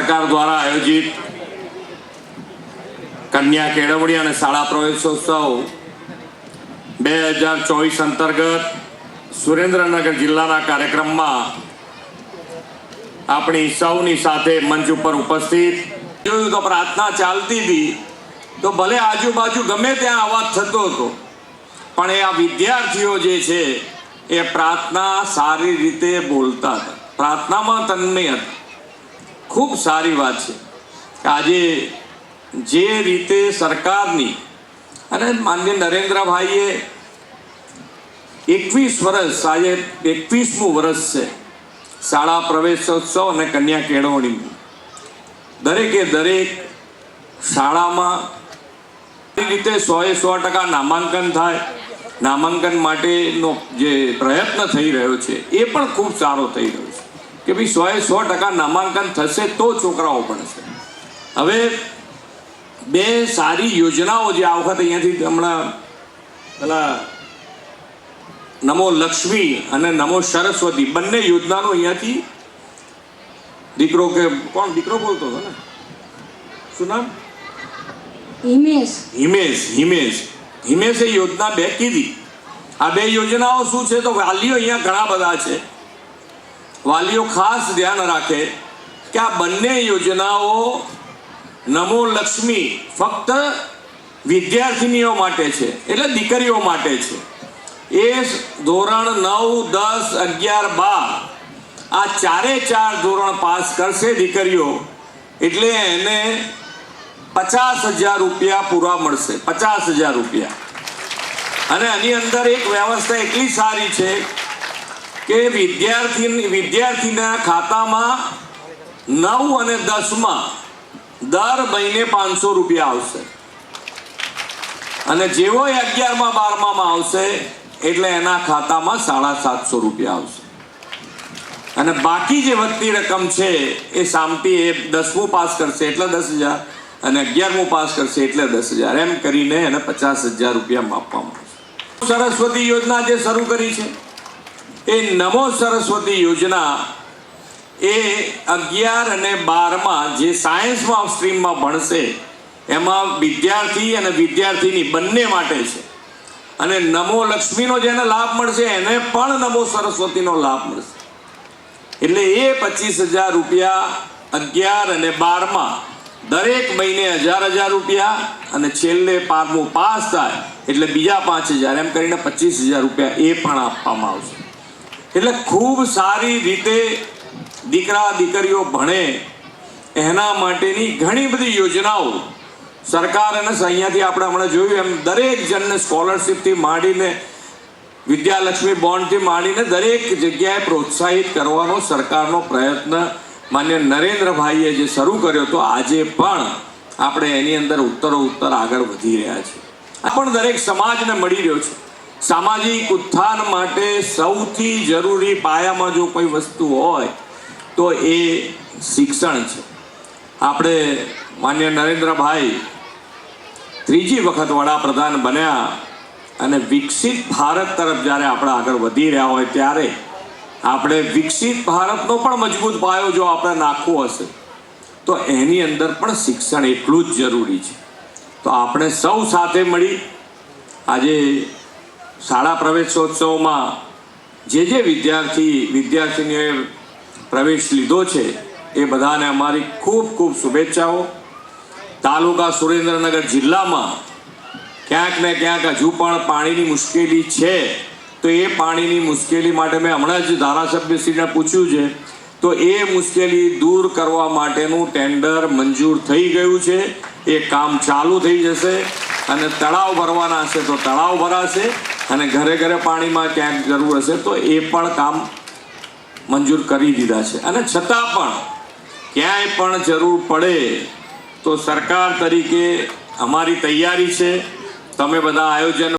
સરકાર દ્વારા આયોજિત કન્યા કેળવણી અને શાળા પ્રવેશોત્સવ 2024 અંતર્ગત સુરેન્દ્રનગર જિલ્લાના કાર્યક્રમમાં આપણી સૌની સાથે મંચ ઉપર ઉપસ્થિત જોયું તો પ્રાર્થના ચાલતી હતી તો ભલે આજુબાજુ ગમે ત્યાં અવાજ થતો હતો, પણ એ આ વિદ્યાર્થીઓ જે છે એ પ્રાર્થના સારી રીતે બોલતા હતા, પ્રાર્થનામાં તન્મય હતા. ખૂબ સારી વાત છે કે આજે જે રીતે સરકારની અને માનનીય નરેન્દ્રભાઈએ 21 વર્ષ, આજે 21મું વર્ષ છે શાળા પ્રવેશોત્સવ અને કન્યા કેળવણીનું. દરેકે દરેક શાળામાં રીતે 100% નામાંકન થાય, નામાંકન માટેનો જે પ્રયત્ન થઈ રહ્યો છે એ પણ ખૂબ સારો થઈ રહ્યો છે કે ભાઈ 100% નામાંકન થશે તો છોકરાઓ ભણશે. હવે બે સારી યોજનાઓ જે આ વખત અહીંયાથી હમણાં પેલા નમો લક્ષ્મી અને નમો સરસ્વતી બંને યોજનાનો અહીંયાથી દીકરો કે કોણ દીકરો બોલતો હતો ને, શું નામ? હિમેશે યોજના બે કીધી. આ બે યોજનાઓ શું છે તો વાલીઓ અહીંયા ઘણા બધા છે, વાલીઓ ખાસ ધ્યાન રાખે કે આ બંને યોજનાઓ નમો લક્ષ્મી ફક્ત વિદ્યાર્થીનીઓ માટે છે, એટલે દીકરીઓ માટે છે. એ ધોરણ 9, 10, 11, 12 આ 4 ધોરણ પાસ કરશે દીકરીઓ એટલે એને 50,000 રૂપિયા પૂરા મળશે, 50,000 રૂપિયા. અને આની અંદર એક વ્યવસ્થા એટલી સારી છે કે વિદ્યાર્થીના ખાતામાં 9 અને 10માં દર મહિને 500 રૂપિયા આવશે, અને જેવો 11માં 12માં આવશે એટલે એના ખાતામાં 750 રૂપિયા આવશે. અને બાકી જે વધતી રકમ છે એ સામટી એ 10મું પાસ કરશે એટલે 10,000 અને 11મું પાસ કરશે એટલે 10,000, એમ કરીને એને 50,000 રૂપિયા આપવામાં આવશે. સરસ્વતી યોજના જે શરૂ કરી છે એ નમો સરસ્વતી યોજના એ 11 અને 12માં જે સાયન્સમાં સ્ટ્રીમમાં ભણશે એમાં વિદ્યાર્થી અને વિદ્યાર્થીની બંને માટે છે. અને નમો લક્ષ્મીનો જેને લાભ મળશે એને પણ નમો સરસ્વતીનો લાભ મળશે. એટલે એ 25,000 રૂપિયા 11 અને 12માં દરેક મહિને 1,000 રૂપિયા, અને છેલ્લે 12મું પાસ થાય એટલે બીજા 5,000, એમ કરીને 25,000 રૂપિયા એ પણ આપવામાં આવશે. એટલે ખૂબ સારી રીતે દીકરા દીકરીઓ ભણે એના માટેની ઘણી બધી યોજનાઓ સરકાર અને અહીંયાથી આપણે હમણાં જોયું એમ દરેક જણને સ્કોલરશિપથી માંડીને વિદ્યાલક્ષ્મી બોન્ડથી માંડીને દરેક જગ્યાએ પ્રોત્સાહિત કરવાનો સરકારનો પ્રયત્ન માન્ય નરેન્દ્રભાઈએ જે શરૂ કર્યો તો આજે પણ આપણે એની અંદર ઉત્તરોત્તર આગળ વધી રહ્યા છીએ. આ પણ દરેક સમાજને મળી રહ્યો છે. સામાજિક ઉત્થાન માટે સૌથી જરૂરી પાયામાં જો કોઈ વસ્તુ હોય તો એ શિક્ષણ છે. આપણે માન્ય નરેન્દ્રભાઈ ત્રીજી વખત વડાપ્રધાન બન્યા અને વિકસિત ભારત તરફ જ્યારે આપણે આગળ વધી રહ્યા હોય ત્યારે આપણે વિકસિત ભારતનો પણ મજબૂત પાયો જો આપણે નાખવો હશે તો એની અંદર પણ શિક્ષણ એટલું જ જરૂરી છે. તો આપણે સૌ સાથે મળી આજે શાળા પ્રવેશોત્સવમાં જે વિદ્યાર્થીનીઓએ પ્રવેશ લીધો છે એ બધાને અમારી ખૂબ ખૂબ શુભેચ્છાઓ. તાલુકા સુરેન્દ્રનગર જિલ્લામાં ક્યાંક ને ક્યાંક હજુ પણ પાણીની મુશ્કેલી છે, તો એ પાણીની મુશ્કેલી માટે મેં હમણાં જ ધારાસભ્યશ્રીને પૂછ્યું છે તો એ મુશ્કેલી દૂર કરવા માટેનું ટેન્ડર મંજૂર થઈ ગયું છે. એ કામ ચાલુ થઈ જશે અને તળાવ ભરવાના હશે તો તળાવ ભરાશે, અને ઘરે ઘરે પાણીમાં ક્યાંક જરૂર હશે તો એ પણ કામ મંજૂર કરી દીધા છે. અને છતાં પણ ક્યાંય પણ જરૂર પડે તો સરકાર તરીકે અમારી તૈયારી છે. તમે બધા આયોજન